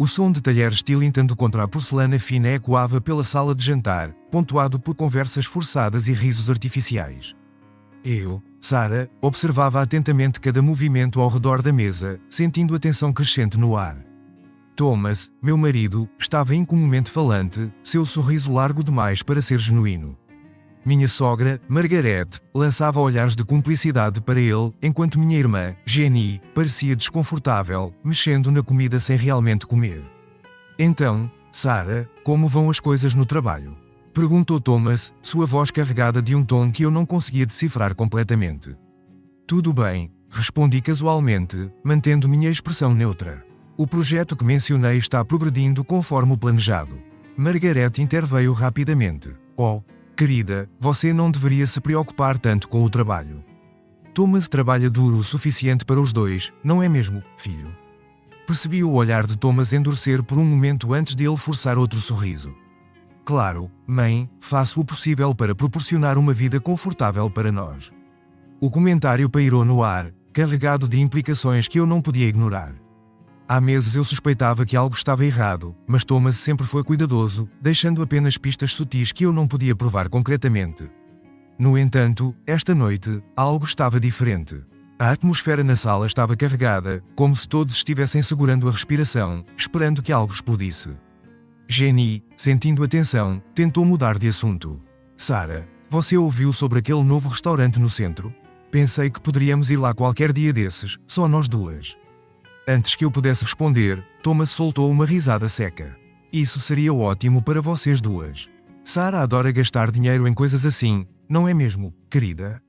O som de talheres tilintando contra a porcelana fina ecoava pela sala de jantar, pontuado por conversas forçadas e risos artificiais. Eu, Sarah, observava atentamente cada movimento ao redor da mesa, sentindo a tensão crescente no ar. Thomas, meu marido, estava incomumente falante, seu sorriso largo demais para ser genuíno. Minha sogra, Margaret, lançava olhares de cumplicidade para ele, enquanto minha irmã, Jenny, parecia desconfortável, mexendo na comida sem realmente comer. Então, Sarah, como vão as coisas no trabalho? Perguntou Thomas, sua voz carregada de um tom que eu não conseguia decifrar completamente. Tudo bem, respondi casualmente, mantendo minha expressão neutra. O projeto que mencionei está progredindo conforme o planejado. Margaret interveio rapidamente. Oh, querida, você não deveria se preocupar tanto com o trabalho. Thomas trabalha duro o suficiente para os dois, não é mesmo, filho? Percebi o olhar de Thomas endurecer por um momento antes de ele forçar outro sorriso. Claro, mãe, faço o possível para proporcionar uma vida confortável para nós. O comentário pairou no ar, carregado de implicações que eu não podia ignorar. Há meses eu suspeitava que algo estava errado, mas Thomas sempre foi cuidadoso, deixando apenas pistas sutis que eu não podia provar concretamente. No entanto, esta noite, algo estava diferente. A atmosfera na sala estava carregada, como se todos estivessem segurando a respiração, esperando que algo explodisse. Jenny, sentindo a tensão, tentou mudar de assunto. Sarah, você ouviu sobre aquele novo restaurante no centro? Pensei que poderíamos ir lá qualquer dia desses, só nós duas. Antes que eu pudesse responder, Thomas soltou uma risada seca. Isso seria ótimo para vocês duas. Sarah adora gastar dinheiro em coisas assim, não é mesmo, querida?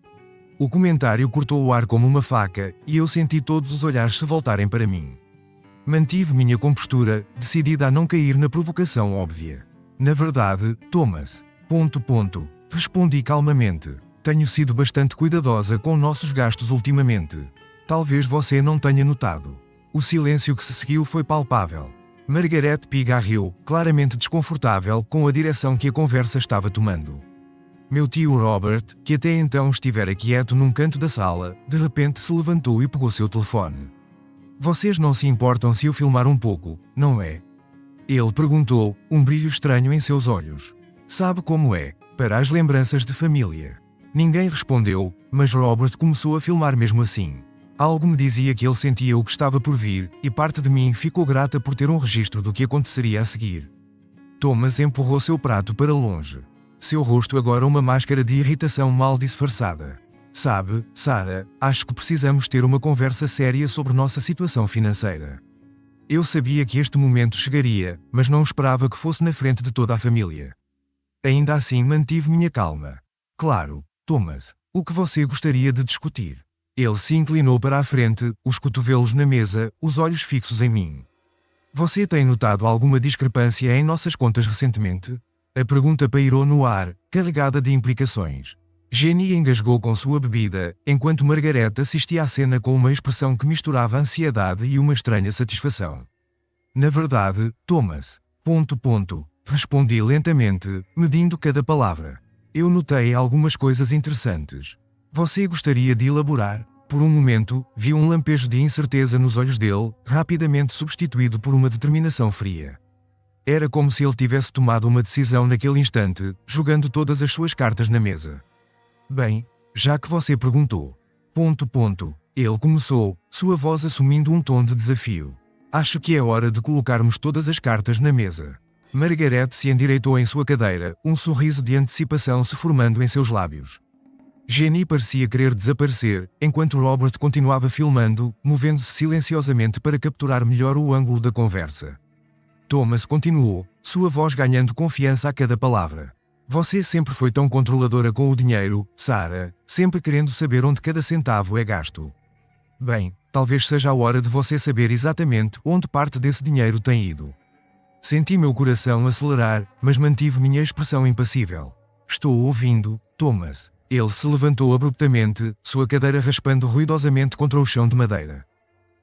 O comentário cortou o ar como uma faca, e eu senti todos os olhares se voltarem para mim. Mantive minha compostura, decidida a não cair na provocação óbvia. Na verdade, Thomas. Respondi calmamente. Tenho sido bastante cuidadosa com nossos gastos ultimamente. Talvez você não tenha notado. O silêncio que se seguiu foi palpável. Margaret pigarreou, claramente desconfortável com a direção que a conversa estava tomando. Meu tio Robert, que até então estivera quieto num canto da sala, de repente se levantou e pegou seu telefone. Vocês não se importam se eu filmar um pouco, não é? Ele perguntou, um brilho estranho em seus olhos. Sabe como é, para as lembranças de família. Ninguém respondeu, mas Robert começou a filmar mesmo assim. Algo me dizia que ele sentia o que estava por vir, e parte de mim ficou grata por ter um registro do que aconteceria a seguir. Thomas empurrou seu prato para longe. Seu rosto agora uma máscara de irritação mal disfarçada. Sabe, Sarah, acho que precisamos ter uma conversa séria sobre nossa situação financeira. Eu sabia que este momento chegaria, mas não esperava que fosse na frente de toda a família. Ainda assim mantive minha calma. Claro, Thomas, o que você gostaria de discutir? Ele se inclinou para a frente, os cotovelos na mesa, os olhos fixos em mim. Você tem notado alguma discrepância em nossas contas recentemente? A pergunta pairou no ar, carregada de implicações. Jenny engasgou com sua bebida, enquanto Margaret assistia à cena com uma expressão que misturava ansiedade e uma estranha satisfação. Na verdade, Thomas. Respondi lentamente, medindo cada palavra. Eu notei algumas coisas interessantes. Você gostaria de elaborar? Por um momento, vi um lampejo de incerteza nos olhos dele, rapidamente substituído por uma determinação fria. Era como se ele tivesse tomado uma decisão naquele instante, jogando todas as suas cartas na mesa. Bem, já que você perguntou. Ele começou, sua voz assumindo um tom de desafio. Acho que é hora de colocarmos todas as cartas na mesa. Margaret se endireitou em sua cadeira, um sorriso de antecipação se formando em seus lábios. Jenny parecia querer desaparecer, enquanto Robert continuava filmando, movendo-se silenciosamente para capturar melhor o ângulo da conversa. Thomas continuou, sua voz ganhando confiança a cada palavra. Você sempre foi tão controladora com o dinheiro, Sarah, sempre querendo saber onde cada centavo é gasto. Bem, talvez seja a hora de você saber exatamente onde parte desse dinheiro tem ido. Senti meu coração acelerar, mas mantive minha expressão impassível. Estou ouvindo, Thomas. Ele se levantou abruptamente, sua cadeira raspando ruidosamente contra o chão de madeira.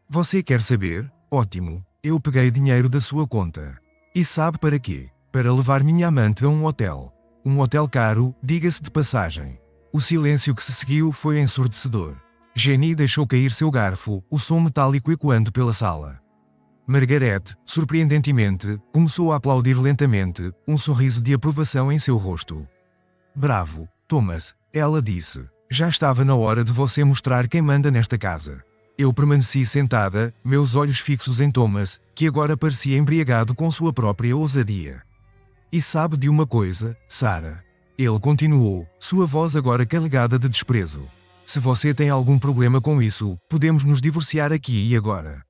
Você quer saber? Ótimo. Eu peguei dinheiro da sua conta. E sabe para quê? Para levar minha amante a um hotel. Um hotel caro, diga-se de passagem. O silêncio que se seguiu foi ensurdecedor. Jenny deixou cair seu garfo, o som metálico ecoando pela sala. Margaret, surpreendentemente, começou a aplaudir lentamente, um sorriso de aprovação em seu rosto. Bravo, Thomas, ela disse. Já estava na hora de você mostrar quem manda nesta casa. Eu permaneci sentada, meus olhos fixos em Thomas, que agora parecia embriagado com sua própria ousadia. E sabe de uma coisa, Sarah? Ele continuou, sua voz agora carregada de desprezo. Se você tem algum problema com isso, podemos nos divorciar aqui e agora.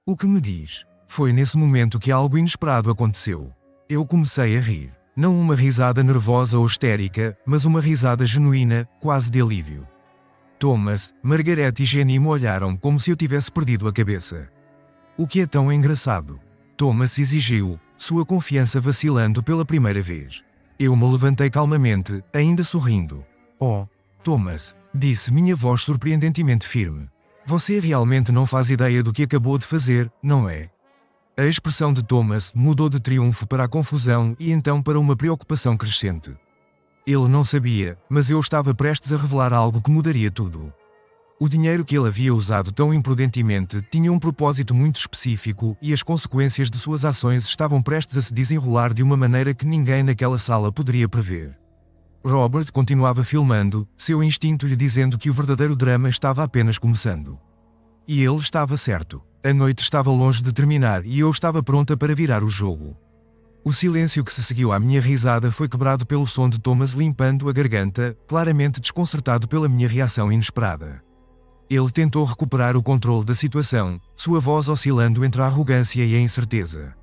O que me diz? Foi nesse momento que algo inesperado aconteceu. Eu comecei a rir. Não uma risada nervosa ou histérica, mas uma risada genuína, quase de alívio. Thomas, Margaret e Jenny me olharam como se eu tivesse perdido a cabeça. O que é tão engraçado? Thomas exigiu, sua confiança vacilando pela primeira vez. Eu me levantei calmamente, ainda sorrindo. Oh, Thomas, disse minha voz surpreendentemente firme. Você realmente não faz ideia do que acabou de fazer, não é? A expressão de Thomas mudou de triunfo para a confusão e então para uma preocupação crescente. Ele não sabia, mas eu estava prestes a revelar algo que mudaria tudo. O dinheiro que ele havia usado tão imprudentemente tinha um propósito muito específico e as consequências de suas ações estavam prestes a se desenrolar de uma maneira que ninguém naquela sala poderia prever. Robert continuava filmando, seu instinto lhe dizendo que o verdadeiro drama estava apenas começando. E ele estava certo. A noite estava longe de terminar e eu estava pronta para virar o jogo. O silêncio que se seguiu à minha risada foi quebrado pelo som de Thomas limpando a garganta, claramente desconcertado pela minha reação inesperada. Ele tentou recuperar o controle da situação, sua voz oscilando entre a arrogância e a incerteza.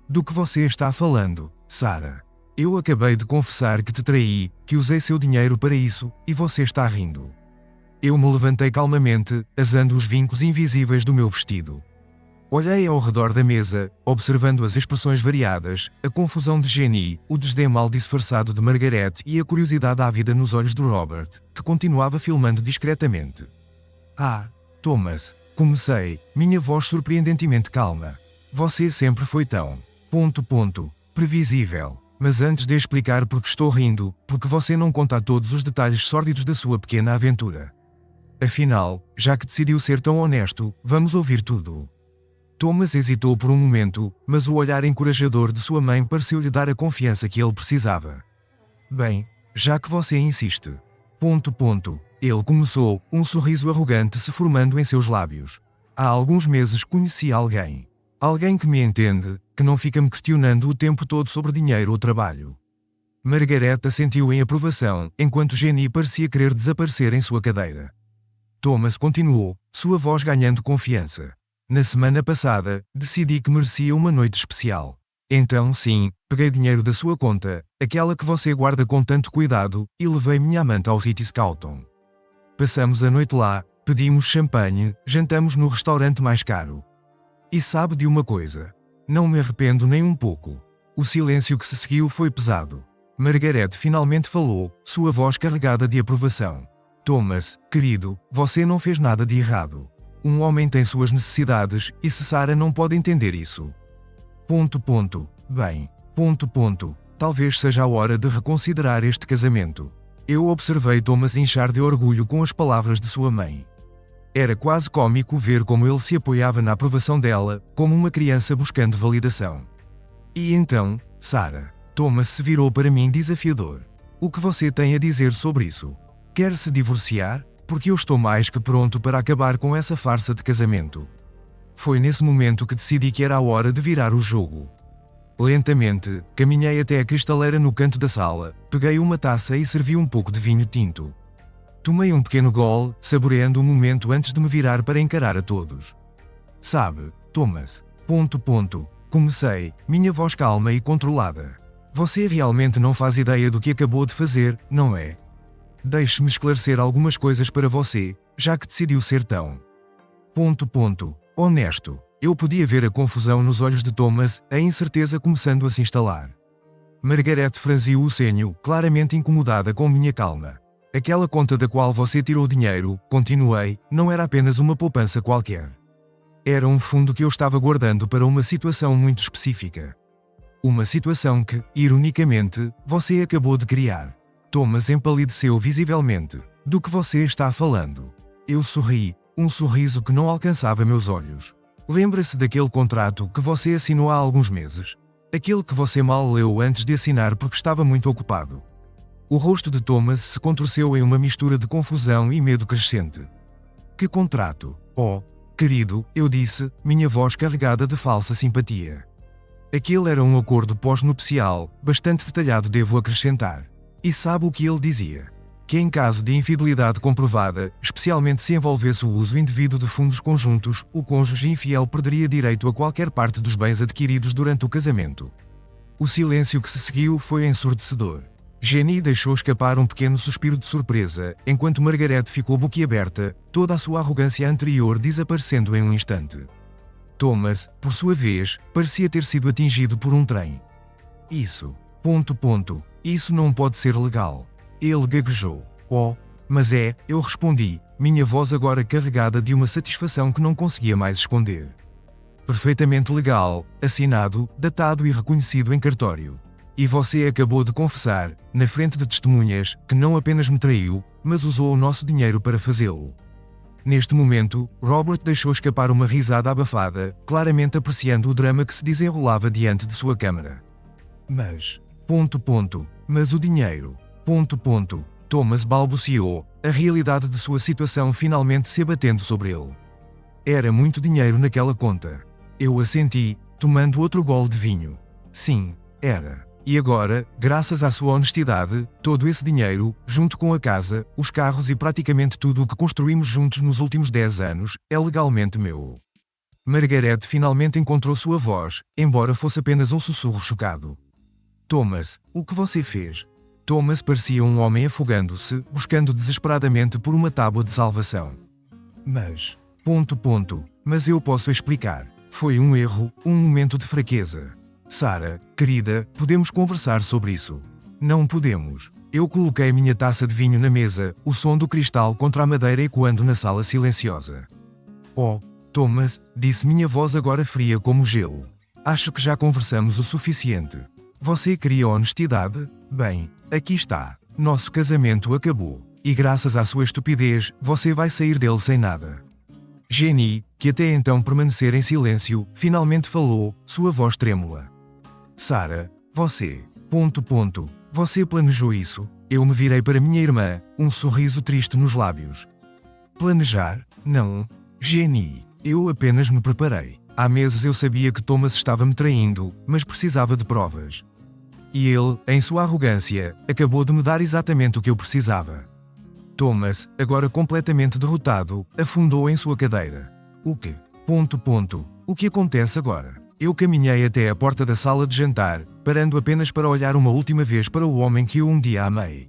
Do que você está falando, Sarah? Eu acabei de confessar que te traí, que usei seu dinheiro para isso, e você está rindo. Eu me levantei calmamente, asando os vincos invisíveis do meu vestido. Olhei ao redor da mesa, observando as expressões variadas, a confusão de Jenny, o desdém mal disfarçado de Margaret e a curiosidade ávida nos olhos de Robert, que continuava filmando discretamente. Ah, Thomas, comecei, minha voz surpreendentemente calma. Você sempre foi tão... previsível. Mas antes de explicar porque estou rindo, porque você não conta todos os detalhes sórdidos da sua pequena aventura. Afinal, já que decidiu ser tão honesto, vamos ouvir tudo. Thomas hesitou por um momento, mas o olhar encorajador de sua mãe pareceu-lhe dar a confiança que ele precisava. Bem, já que você insiste. Ele começou, um sorriso arrogante se formando em seus lábios. Há alguns meses conheci alguém. Alguém que me entende, que não fica me questionando o tempo todo sobre dinheiro ou trabalho. Margaret assentiu em aprovação, enquanto Jenny parecia querer desaparecer em sua cadeira. Thomas continuou, sua voz ganhando confiança. Na semana passada, decidi que merecia uma noite especial. Então sim, peguei dinheiro da sua conta, aquela que você guarda com tanto cuidado, e levei minha amante ao Ritz-Carlton. Passamos a noite lá, pedimos champanhe, jantamos no restaurante mais caro. E sabe de uma coisa? Não me arrependo nem um pouco. O silêncio que se seguiu foi pesado. Margaret finalmente falou, sua voz carregada de aprovação. Thomas, querido, você não fez nada de errado. Um homem tem suas necessidades, e se Sarah não pode entender isso. Bem. Talvez seja a hora de reconsiderar este casamento. Eu observei Thomas inchar de orgulho com as palavras de sua mãe. Era quase cômico ver como ele se apoiava na aprovação dela, como uma criança buscando validação. E então, Sarah, Thomas se virou para mim desafiador. O que você tem a dizer sobre isso? Quer se divorciar? Porque eu estou mais que pronto para acabar com essa farsa de casamento. Foi nesse momento que decidi que era a hora de virar o jogo. Lentamente, caminhei até a cristaleira no canto da sala, peguei uma taça e servi um pouco de vinho tinto. Tomei um pequeno gole, saboreando o momento antes de me virar para encarar a todos. Sabe, Thomas. Comecei, minha voz calma e controlada. Você realmente não faz ideia do que acabou de fazer, não é? Deixe-me esclarecer algumas coisas para você, já que decidiu ser tão... honesto. Eu podia ver a confusão nos olhos de Thomas, a incerteza começando a se instalar. Margaret franziu o senho, claramente incomodada com minha calma. Aquela conta da qual você tirou dinheiro, continuei, não era apenas uma poupança qualquer. Era um fundo que eu estava guardando para uma situação muito específica. Uma situação que, ironicamente, você acabou de criar. Thomas empalideceu visivelmente. Do que você está falando? Eu sorri, um sorriso que não alcançava meus olhos. Lembra-se daquele contrato que você assinou há alguns meses? Aquele que você mal leu antes de assinar porque estava muito ocupado. O rosto de Thomas se contorceu em uma mistura de confusão e medo crescente. Que contrato? Oh, querido, eu disse, minha voz carregada de falsa simpatia. Aquele era um acordo pós-nupcial, bastante detalhado, devo acrescentar. E sabe o que ele dizia? Que em caso de infidelidade comprovada, especialmente se envolvesse o uso indevido de fundos conjuntos, o cônjuge infiel perderia direito a qualquer parte dos bens adquiridos durante o casamento. O silêncio que se seguiu foi ensurdecedor. Jenny deixou escapar um pequeno suspiro de surpresa, enquanto Margaret ficou boquiaberta, toda a sua arrogância anterior desaparecendo em um instante. Thomas, por sua vez, parecia ter sido atingido por um trem. Isso. Isso não pode ser legal. Ele gaguejou. Oh, mas é, eu respondi, minha voz agora carregada de uma satisfação que não conseguia mais esconder. Perfeitamente legal, assinado, datado e reconhecido em cartório. E você acabou de confessar, na frente de testemunhas, que não apenas me traiu, mas usou o nosso dinheiro para fazê-lo. Neste momento, Robert deixou escapar uma risada abafada, claramente apreciando o drama que se desenrolava diante de sua câmara. Mas o dinheiro. Thomas balbuciou, a realidade de sua situação finalmente se abatendo sobre ele. Era muito dinheiro naquela conta. Eu assenti, tomando outro gole de vinho. Sim, era. E agora, graças à sua honestidade, todo esse dinheiro, junto com a casa, os carros e praticamente tudo o que construímos juntos nos últimos 10 anos, é legalmente meu. Margaret finalmente encontrou sua voz, embora fosse apenas um sussurro chocado. Thomas, o que você fez? Thomas parecia um homem afogando-se, buscando desesperadamente por uma tábua de salvação. Mas eu posso explicar. Foi um erro, um momento de fraqueza. Sarah, querida, podemos conversar sobre isso. Não podemos. Eu coloquei minha taça de vinho na mesa, o som do cristal contra a madeira ecoando na sala silenciosa. Oh, Thomas, disse minha voz agora fria como gelo. Acho que já conversamos o suficiente. Você queria honestidade? Bem, aqui está. Nosso casamento acabou. E graças à sua estupidez, você vai sair dele sem nada. Jenny, que até então permanecera em silêncio, finalmente falou, sua voz trêmula. Sarah, você. Você planejou isso? Eu me virei para minha irmã, um sorriso triste nos lábios. Planejar? Não. Jenny, eu apenas me preparei. Há meses eu sabia que Thomas estava me traindo, mas precisava de provas. E ele, em sua arrogância, acabou de me dar exatamente o que eu precisava. Thomas, agora completamente derrotado, afundou em sua cadeira. O que? O que acontece agora? Eu caminhei até a porta da sala de jantar, parando apenas para olhar uma última vez para o homem que eu um dia amei.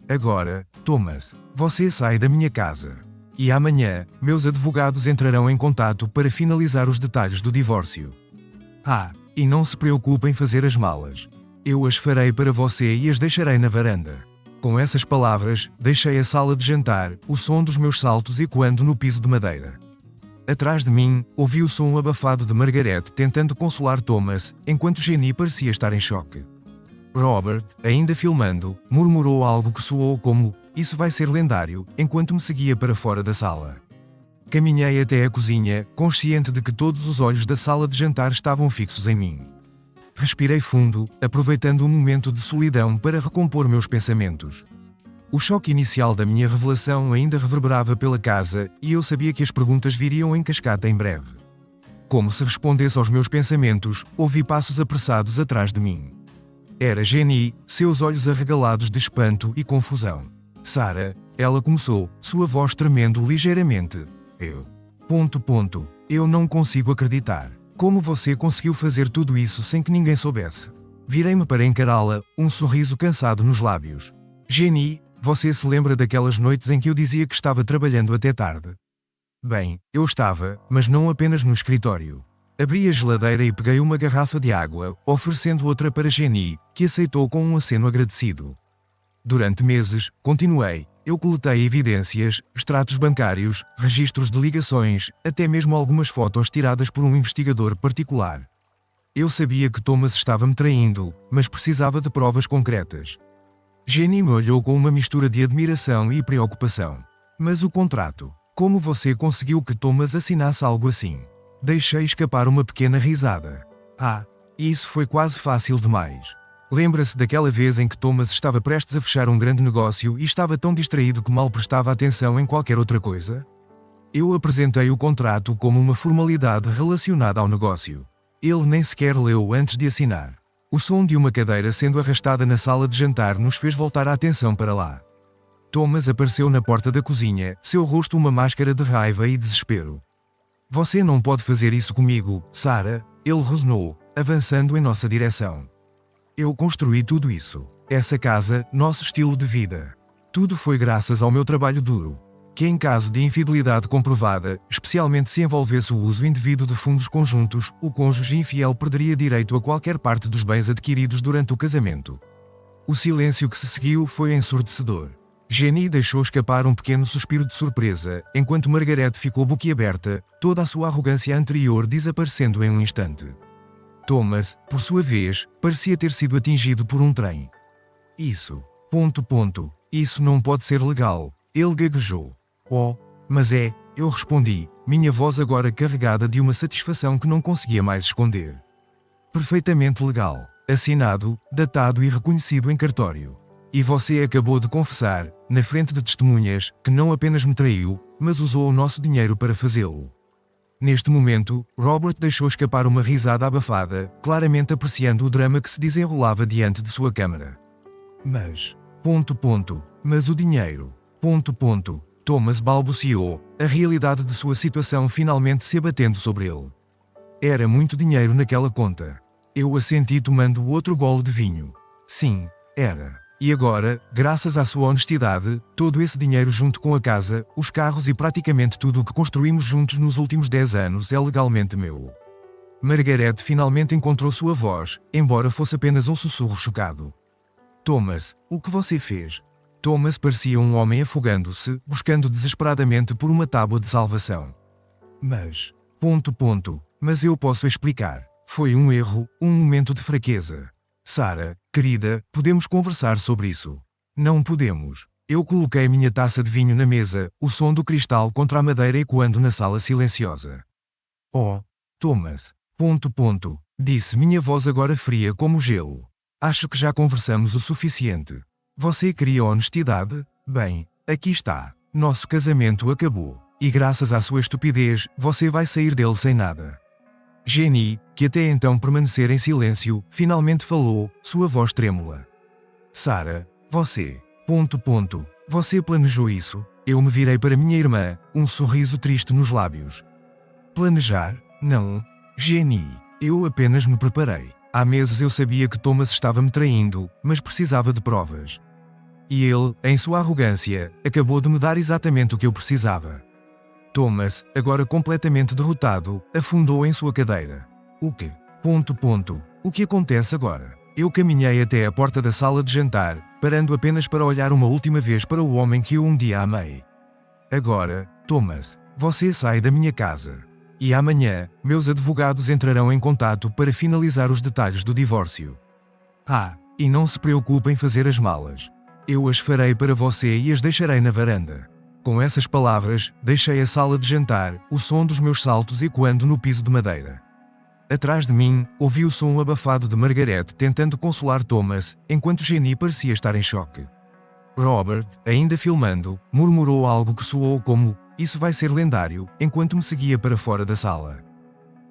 Agora, Thomas, você sai da minha casa. E amanhã, meus advogados entrarão em contato para finalizar os detalhes do divórcio. E não se preocupe em fazer as malas. Eu as farei para você e as deixarei na varanda. Com essas palavras, deixei a sala de jantar, o som dos meus saltos ecoando no piso de madeira. Atrás de mim, ouvi o som abafado de Margaret tentando consolar Thomas, enquanto Jenny parecia estar em choque. Robert, ainda filmando, murmurou algo que soou como, isso vai ser lendário, enquanto me seguia para fora da sala. Caminhei até a cozinha, consciente de que todos os olhos da sala de jantar estavam fixos em mim. Respirei fundo, aproveitando um momento de solidão para recompor meus pensamentos. O choque inicial da minha revelação ainda reverberava pela casa, e eu sabia que as perguntas viriam em cascata em breve. Como se respondesse aos meus pensamentos, ouvi passos apressados atrás de mim. Era Jenny, seus olhos arregalados de espanto e confusão. Sarah, ela começou, sua voz tremendo ligeiramente. Eu não consigo acreditar. Como você conseguiu fazer tudo isso sem que ninguém soubesse? Virei-me para encará-la, um sorriso cansado nos lábios. Jenny, você se lembra daquelas noites em que eu dizia que estava trabalhando até tarde? Bem, eu estava, mas não apenas no escritório. Abri a geladeira e peguei uma garrafa de água, oferecendo outra para Jenny, que aceitou com um aceno agradecido. Durante meses, continuei, eu coletei evidências, extratos bancários, registros de ligações, até mesmo algumas fotos tiradas por um investigador particular. Eu sabia que Thomas estava me traindo, mas precisava de provas concretas. Jenny me olhou com uma mistura de admiração e preocupação. Mas o contrato? Como você conseguiu que Thomas assinasse algo assim? Deixei escapar uma pequena risada. Ah, isso foi quase fácil demais. Lembra-se daquela vez em que Thomas estava prestes a fechar um grande negócio e estava tão distraído que mal prestava atenção em qualquer outra coisa? Eu apresentei o contrato como uma formalidade relacionada ao negócio. Ele nem sequer leu antes de assinar. O som de uma cadeira sendo arrastada na sala de jantar nos fez voltar a atenção para lá. Thomas apareceu na porta da cozinha, seu rosto uma máscara de raiva e desespero. Você não pode fazer isso comigo, Sarah, ele rosnou, avançando em nossa direção. Eu construí tudo isso. Essa casa, nosso estilo de vida. Tudo foi graças ao meu trabalho duro. Que em caso de infidelidade comprovada, especialmente se envolvesse o uso indevido de fundos conjuntos, o cônjuge infiel perderia direito a qualquer parte dos bens adquiridos durante o casamento. O silêncio que se seguiu foi ensurdecedor. Jenny deixou escapar um pequeno suspiro de surpresa, enquanto Margaret ficou boquiaberta, toda a sua arrogância anterior desaparecendo em um instante. Thomas, por sua vez, parecia ter sido atingido por um trem. Isso. Isso não pode ser legal, ele gaguejou. Oh, mas é, eu respondi, minha voz agora carregada de uma satisfação que não conseguia mais esconder. Perfeitamente legal, assinado, datado e reconhecido em cartório. E você acabou de confessar, na frente de testemunhas, que não apenas me traiu, mas usou o nosso dinheiro para fazê-lo. Neste momento, Robert deixou escapar uma risada abafada, claramente apreciando o drama que se desenrolava diante de sua câmara. Mas... Mas o dinheiro... Thomas balbuciou, a realidade de sua situação finalmente se abatendo sobre ele. Era muito dinheiro naquela conta. Eu assenti tomando outro gole de vinho. Sim, era. E agora, graças à sua honestidade, todo esse dinheiro junto com a casa, os carros e praticamente tudo o que construímos juntos nos últimos 10 anos é legalmente meu. Margaret finalmente encontrou sua voz, embora fosse apenas um sussurro chocado. Thomas, o que você fez? Thomas parecia um homem afogando-se, buscando desesperadamente por uma tábua de salvação. Mas... Mas eu posso explicar. Foi um erro, um momento de fraqueza. Sarah, querida, podemos conversar sobre isso. Não podemos. Eu coloquei minha taça de vinho na mesa, o som do cristal contra a madeira ecoando na sala silenciosa. Oh, Thomas. Disse minha voz agora fria como gelo. Acho que já conversamos o suficiente. Você queria honestidade? Bem, aqui está. Nosso casamento acabou. E graças à sua estupidez, você vai sair dele sem nada. Jenny, que até então permanecera em silêncio, finalmente falou, sua voz trêmula. Sarah, você... Você planejou isso? Eu me virei para minha irmã, um sorriso triste nos lábios. Planejar? Não. Jenny, eu apenas me preparei. Há meses eu sabia que Thomas estava me traindo, mas precisava de provas. E ele, em sua arrogância, acabou de me dar exatamente o que eu precisava. Thomas, agora completamente derrotado, afundou em sua cadeira. O que? O que acontece agora? Eu caminhei até a porta da sala de jantar, parando apenas para olhar uma última vez para o homem que eu um dia amei. Agora, Thomas, você sai da minha casa. E amanhã, meus advogados entrarão em contato para finalizar os detalhes do divórcio. Ah, e não se preocupe em fazer as malas. Eu as farei para você e as deixarei na varanda. Com essas palavras, deixei a sala de jantar, o som dos meus saltos ecoando no piso de madeira. Atrás de mim, ouvi o som abafado de Margaret tentando consolar Thomas, enquanto Jenny parecia estar em choque. Robert, ainda filmando, murmurou algo que soou como, isso vai ser lendário, enquanto me seguia para fora da sala.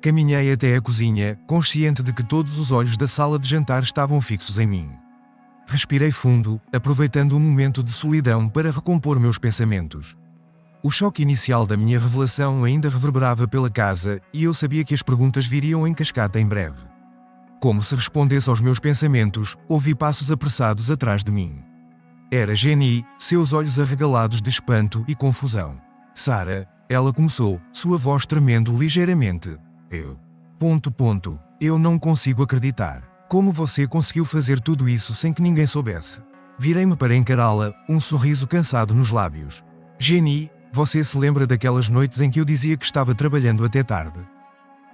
Caminhei até a cozinha, consciente de que todos os olhos da sala de jantar estavam fixos em mim. Respirei fundo, aproveitando um momento de solidão para recompor meus pensamentos. O choque inicial da minha revelação ainda reverberava pela casa, e eu sabia que as perguntas viriam em cascata em breve. Como se respondesse aos meus pensamentos, ouvi passos apressados atrás de mim. Era Jenny, seus olhos arregalados de espanto e confusão. Sarah, ela começou, sua voz tremendo ligeiramente. Eu não consigo acreditar. Como você conseguiu fazer tudo isso sem que ninguém soubesse? Virei-me para encará-la, um sorriso cansado nos lábios. Jenny, você se lembra daquelas noites em que eu dizia que estava trabalhando até tarde?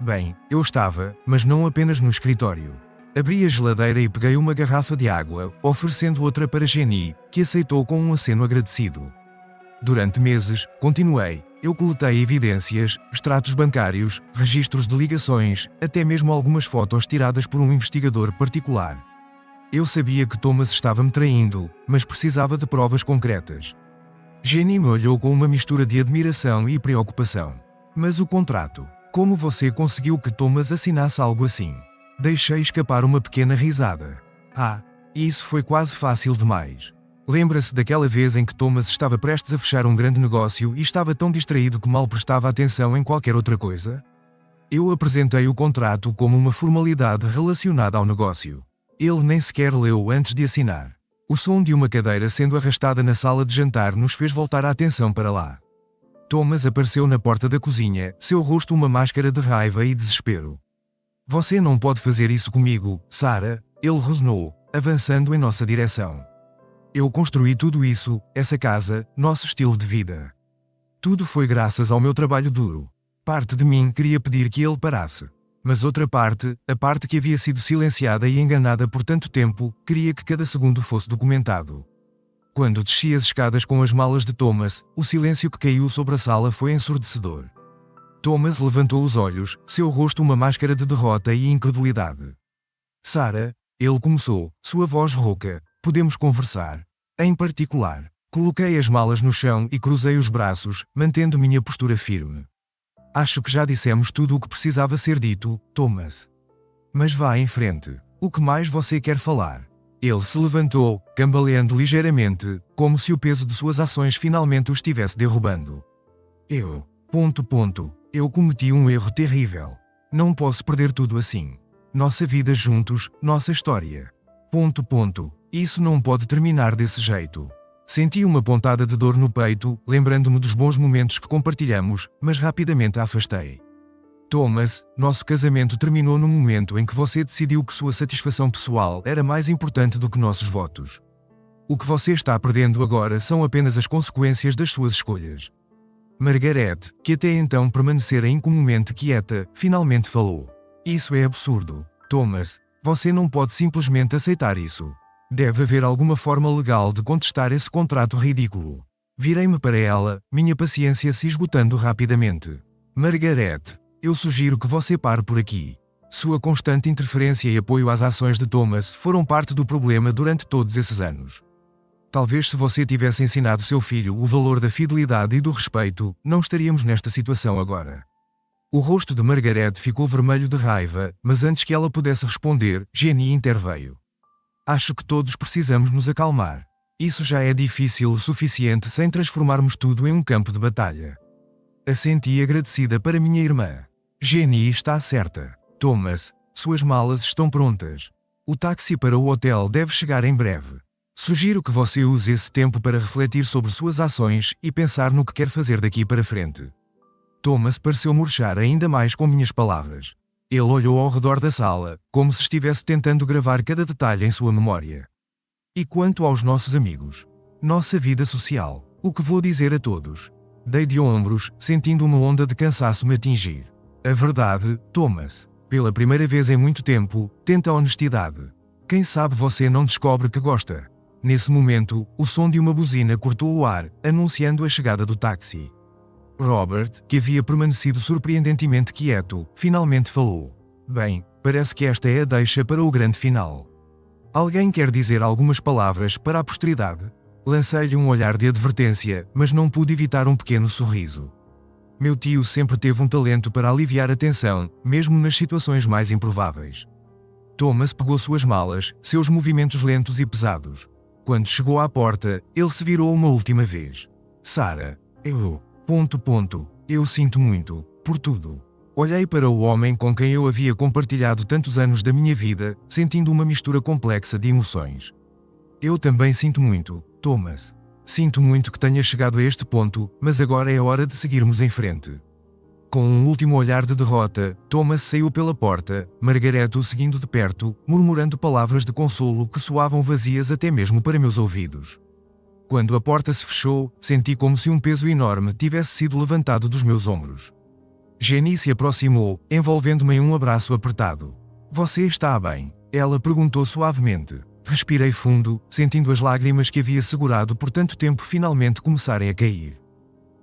Bem, eu estava, mas não apenas no escritório. Abri a geladeira e peguei uma garrafa de água, oferecendo outra para Jenny, que aceitou com um aceno agradecido. Durante meses, continuei, Eu coletei evidências, extratos bancários, registros de ligações, até mesmo algumas fotos tiradas por um investigador particular. Eu sabia que Thomas estava me traindo, mas precisava de provas concretas. Jenny me olhou com uma mistura de admiração e preocupação. Mas o contrato? Como você conseguiu que Thomas assinasse algo assim? Deixei escapar uma pequena risada. Isso foi quase fácil demais. Lembra-se daquela vez em que Thomas estava prestes a fechar um grande negócio e estava tão distraído que mal prestava atenção em qualquer outra coisa? Eu apresentei o contrato como uma formalidade relacionada ao negócio. Ele nem sequer leu antes de assinar. O som de uma cadeira sendo arrastada na sala de jantar nos fez voltar a atenção para lá. Thomas apareceu na porta da cozinha, seu rosto uma máscara de raiva e desespero. Você não pode fazer isso comigo, Sarah, ele rosnou, avançando em nossa direção. Eu construí tudo isso, essa casa, nosso estilo de vida. Tudo foi graças ao meu trabalho duro. Parte de mim queria pedir que ele parasse. Mas outra parte, a parte que havia sido silenciada e enganada por tanto tempo, queria que cada segundo fosse documentado. Quando desci as escadas com as malas de Thomas, o silêncio que caiu sobre a sala foi ensurdecedor. Thomas levantou os olhos, seu rosto uma máscara de derrota e incredulidade. Sarah, ele começou, sua voz rouca, podemos conversar. Em particular, coloquei as malas no chão e cruzei os braços, mantendo minha postura firme. Acho que já dissemos tudo o que precisava ser dito, Thomas. Mas vá em frente. O que mais você quer falar? Ele se levantou, cambaleando ligeiramente, como se o peso de suas ações finalmente o estivesse derrubando. Eu cometi um erro terrível. Não posso perder tudo assim. Nossa vida juntos, nossa história. Isso não pode terminar desse jeito. Senti uma pontada de dor no peito, lembrando-me dos bons momentos que compartilhamos, mas rapidamente a afastei. Thomas, nosso casamento terminou no momento em que você decidiu que sua satisfação pessoal era mais importante do que nossos votos. O que você está perdendo agora são apenas as consequências das suas escolhas. Margaret, que até então permanecera incomumente quieta, finalmente falou. Isso é absurdo. Thomas, você não pode simplesmente aceitar isso. Deve haver alguma forma legal de contestar esse contrato ridículo. Virei-me para ela, minha paciência se esgotando rapidamente. Margaret, eu sugiro que você pare por aqui. Sua constante interferência e apoio às ações de Thomas foram parte do problema durante todos esses anos. Talvez se você tivesse ensinado seu filho o valor da fidelidade e do respeito, não estaríamos nesta situação agora. O rosto de Margaret ficou vermelho de raiva, mas antes que ela pudesse responder, Jenny interveio. Acho que todos precisamos nos acalmar. Isso já é difícil o suficiente sem transformarmos tudo em um campo de batalha. Assenti agradecida para minha irmã. Jenny está certa. Thomas, suas malas estão prontas. O táxi para o hotel deve chegar em breve. Sugiro que você use esse tempo para refletir sobre suas ações e pensar no que quer fazer daqui para frente. Thomas pareceu murchar ainda mais com minhas palavras. Ele olhou ao redor da sala, como se estivesse tentando gravar cada detalhe em sua memória. E quanto aos nossos amigos? Nossa vida social? O que vou dizer a todos? Dei de ombros, sentindo uma onda de cansaço me atingir. A verdade, Thomas, pela primeira vez em muito tempo, tenta a honestidade. Quem sabe você não descobre que gosta. Nesse momento, o som de uma buzina cortou o ar, anunciando a chegada do táxi. Robert, que havia permanecido surpreendentemente quieto, finalmente falou. Bem, parece que esta é a deixa para o grande final. Alguém quer dizer algumas palavras para a posteridade? Lancei-lhe um olhar de advertência, mas não pude evitar um pequeno sorriso. Meu tio sempre teve um talento para aliviar a tensão, mesmo nas situações mais improváveis. Thomas pegou suas malas, seus movimentos lentos e pesados. Quando chegou à porta, ele se virou uma última vez. Sarah, eu sinto muito, por tudo. Olhei para o homem com quem eu havia compartilhado tantos anos da minha vida, sentindo uma mistura complexa de emoções. Eu também sinto muito, Thomas. Sinto muito que tenha chegado a este ponto, mas agora é hora de seguirmos em frente. Com um último olhar de derrota, Thomas saiu pela porta, Margaret o seguindo de perto, murmurando palavras de consolo que soavam vazias até mesmo para meus ouvidos. Quando a porta se fechou, senti como se um peso enorme tivesse sido levantado dos meus ombros. Jenny se aproximou, envolvendo-me em um abraço apertado. Você está bem? Ela perguntou suavemente. Respirei fundo, sentindo as lágrimas que havia segurado por tanto tempo finalmente começarem a cair.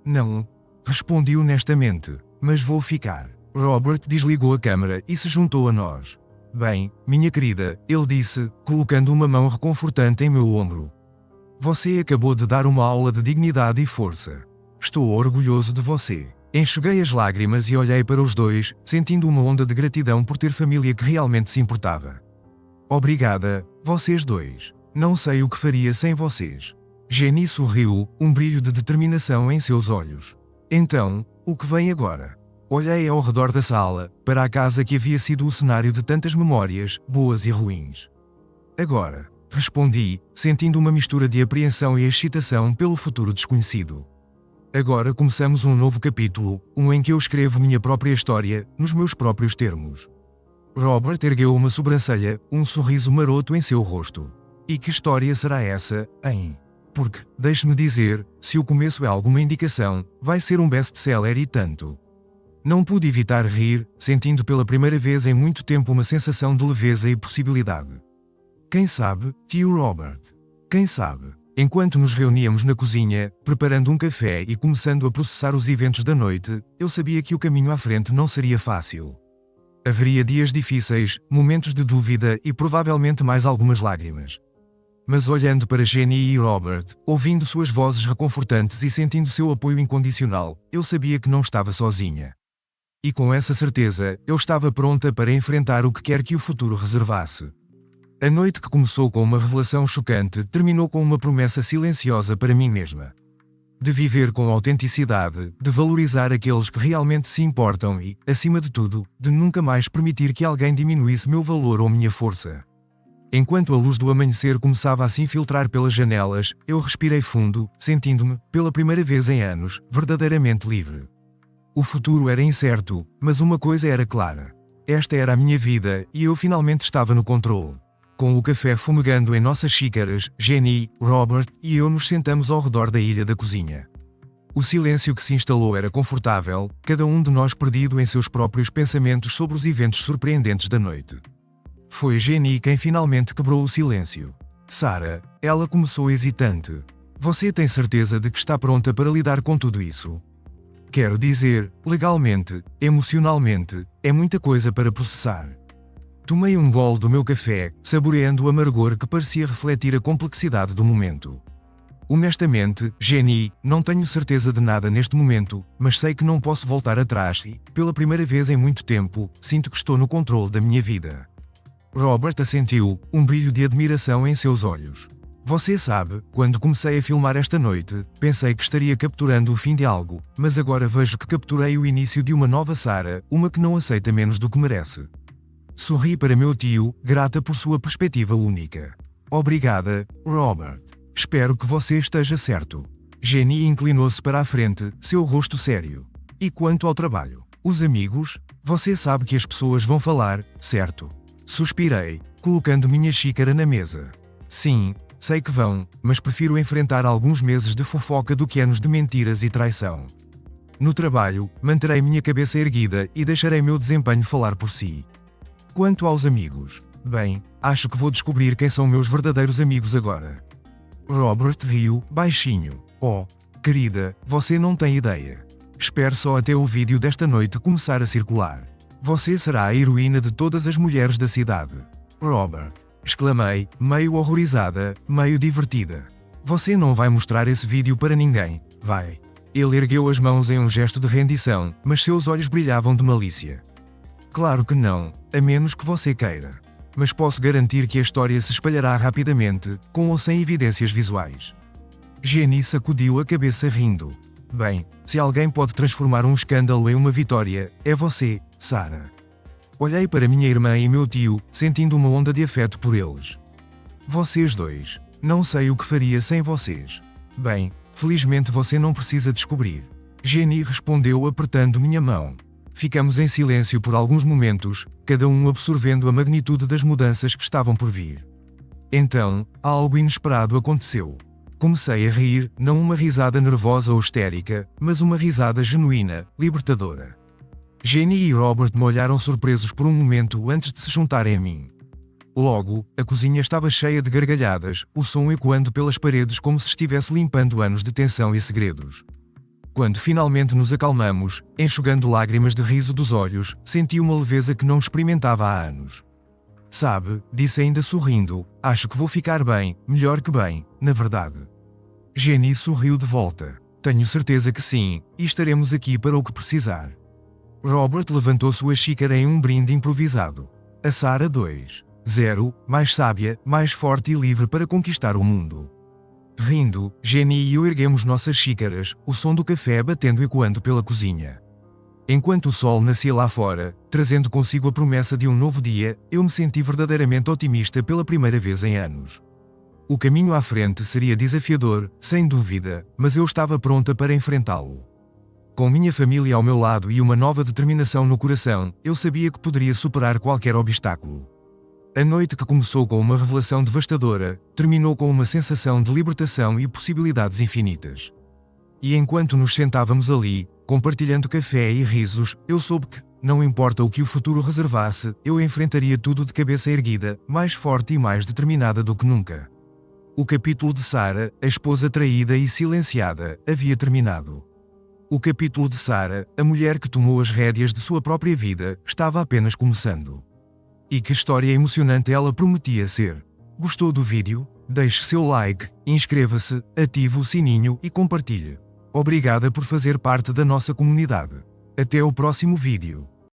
Não. Respondi honestamente. Mas vou ficar. Robert desligou a câmara e se juntou a nós. Bem, minha querida, ele disse, colocando uma mão reconfortante em meu ombro. Você acabou de dar uma aula de dignidade e força. Estou orgulhoso de você. Enxuguei as lágrimas e olhei para os dois, sentindo uma onda de gratidão por ter família que realmente se importava. Obrigada, vocês dois. Não sei o que faria sem vocês. Jenny sorriu, um brilho de determinação em seus olhos. Então, o que vem agora? Olhei ao redor da sala, para a casa que havia sido o cenário de tantas memórias, boas e ruins. Agora, respondi, sentindo uma mistura de apreensão e excitação pelo futuro desconhecido. Agora começamos um novo capítulo, um em que eu escrevo minha própria história, nos meus próprios termos. Robert ergueu uma sobrancelha, um sorriso maroto em seu rosto. E que história será essa, hein? Porque, deixe-me dizer, se o começo é alguma indicação, vai ser um best-seller e tanto. Não pude evitar rir, sentindo pela primeira vez em muito tempo uma sensação de leveza e possibilidade. Quem sabe, tio Robert? Quem sabe? Enquanto nos reuníamos na cozinha, preparando um café e começando a processar os eventos da noite, eu sabia que o caminho à frente não seria fácil. Haveria dias difíceis, momentos de dúvida e provavelmente mais algumas lágrimas. Mas olhando para Jenny e Robert, ouvindo suas vozes reconfortantes e sentindo seu apoio incondicional, eu sabia que não estava sozinha. E com essa certeza, eu estava pronta para enfrentar o que quer que o futuro reservasse. A noite que começou com uma revelação chocante terminou com uma promessa silenciosa para mim mesma. De viver com autenticidade, de valorizar aqueles que realmente se importam e, acima de tudo, de nunca mais permitir que alguém diminuísse meu valor ou minha força. Enquanto a luz do amanhecer começava a se infiltrar pelas janelas, eu respirei fundo, sentindo-me, pela primeira vez em anos, verdadeiramente livre. O futuro era incerto, mas uma coisa era clara. Esta era a minha vida e eu finalmente estava no controle. Com o café fumegando em nossas xícaras, Jenny, Robert e eu nos sentamos ao redor da ilha da cozinha. O silêncio que se instalou era confortável, cada um de nós perdido em seus próprios pensamentos sobre os eventos surpreendentes da noite. Foi Jenny quem finalmente quebrou o silêncio. Sarah, ela começou hesitante. Você tem certeza de que está pronta para lidar com tudo isso? Quero dizer, legalmente, emocionalmente, é muita coisa para processar. Tomei um gole do meu café, saboreando o amargor que parecia refletir a complexidade do momento. Honestamente, Jenny, não tenho certeza de nada neste momento, mas sei que não posso voltar atrás e, pela primeira vez em muito tempo, sinto que estou no controle da minha vida. Robert assentiu, um brilho de admiração em seus olhos. Você sabe, quando comecei a filmar esta noite, pensei que estaria capturando o fim de algo, mas agora vejo que capturei o início de uma nova Sarah, uma que não aceita menos do que merece. Sorri para meu tio, grata por sua perspectiva única. Obrigada, Robert. Espero que você esteja certo. Jenny inclinou-se para a frente, seu rosto sério. E quanto ao trabalho? Os amigos? Você sabe que as pessoas vão falar, certo? Suspirei, colocando minha xícara na mesa. Sim, sei que vão, mas prefiro enfrentar alguns meses de fofoca do que anos de mentiras e traição. No trabalho, manterei minha cabeça erguida e deixarei meu desempenho falar por si. Quanto aos amigos, bem, acho que vou descobrir quem são meus verdadeiros amigos agora. Robert riu, baixinho. Oh, querida, você não tem ideia. Espere só até o vídeo desta noite começar a circular. Você será a heroína de todas as mulheres da cidade. Robert, exclamei, meio horrorizada, meio divertida. Você não vai mostrar esse vídeo para ninguém, vai? Ele ergueu as mãos em um gesto de rendição, mas seus olhos brilhavam de malícia. Claro que não, a menos que você queira. Mas posso garantir que a história se espalhará rapidamente, com ou sem evidências visuais. Jenny sacudiu a cabeça rindo. Bem, se alguém pode transformar um escândalo em uma vitória, é você, Sarah. Olhei para minha irmã e meu tio, sentindo uma onda de afeto por eles. Vocês dois. Não sei o que faria sem vocês. Bem, felizmente você não precisa descobrir. Jenny respondeu apertando minha mão. Ficamos em silêncio por alguns momentos, cada um absorvendo a magnitude das mudanças que estavam por vir. Então, algo inesperado aconteceu. Comecei a rir, não uma risada nervosa ou histérica, mas uma risada genuína, libertadora. Jenny e Robert me olharam surpresos por um momento antes de se juntarem a mim. Logo, a cozinha estava cheia de gargalhadas, o som ecoando pelas paredes como se estivesse limpando anos de tensão e segredos. Quando finalmente nos acalmamos, enxugando lágrimas de riso dos olhos, senti uma leveza que não experimentava há anos. Sabe, disse ainda sorrindo, acho que vou ficar bem, melhor que bem, na verdade. Jenny sorriu de volta. Tenho certeza que sim, e estaremos aqui para o que precisar. Robert levantou sua xícara em um brinde improvisado. A Sarah 2.0, mais sábia, mais forte e livre para conquistar o mundo. Rindo, Jenny e eu erguemos nossas xícaras, o som do café batendo e ecoando pela cozinha. Enquanto o sol nascia lá fora, trazendo consigo a promessa de um novo dia, eu me senti verdadeiramente otimista pela primeira vez em anos. O caminho à frente seria desafiador, sem dúvida, mas eu estava pronta para enfrentá-lo. Com minha família ao meu lado e uma nova determinação no coração, eu sabia que poderia superar qualquer obstáculo. A noite que começou com uma revelação devastadora, terminou com uma sensação de libertação e possibilidades infinitas. E enquanto nos sentávamos ali, compartilhando café e risos, eu soube que, não importa o que o futuro reservasse, eu enfrentaria tudo de cabeça erguida, mais forte e mais determinada do que nunca. O capítulo de Sarah, a esposa traída e silenciada, havia terminado. O capítulo de Sarah, a mulher que tomou as rédeas de sua própria vida, estava apenas começando. E que história emocionante ela prometia ser. Gostou do vídeo? Deixe seu like, inscreva-se, ative o sininho e compartilhe. Obrigada por fazer parte da nossa comunidade. Até o próximo vídeo.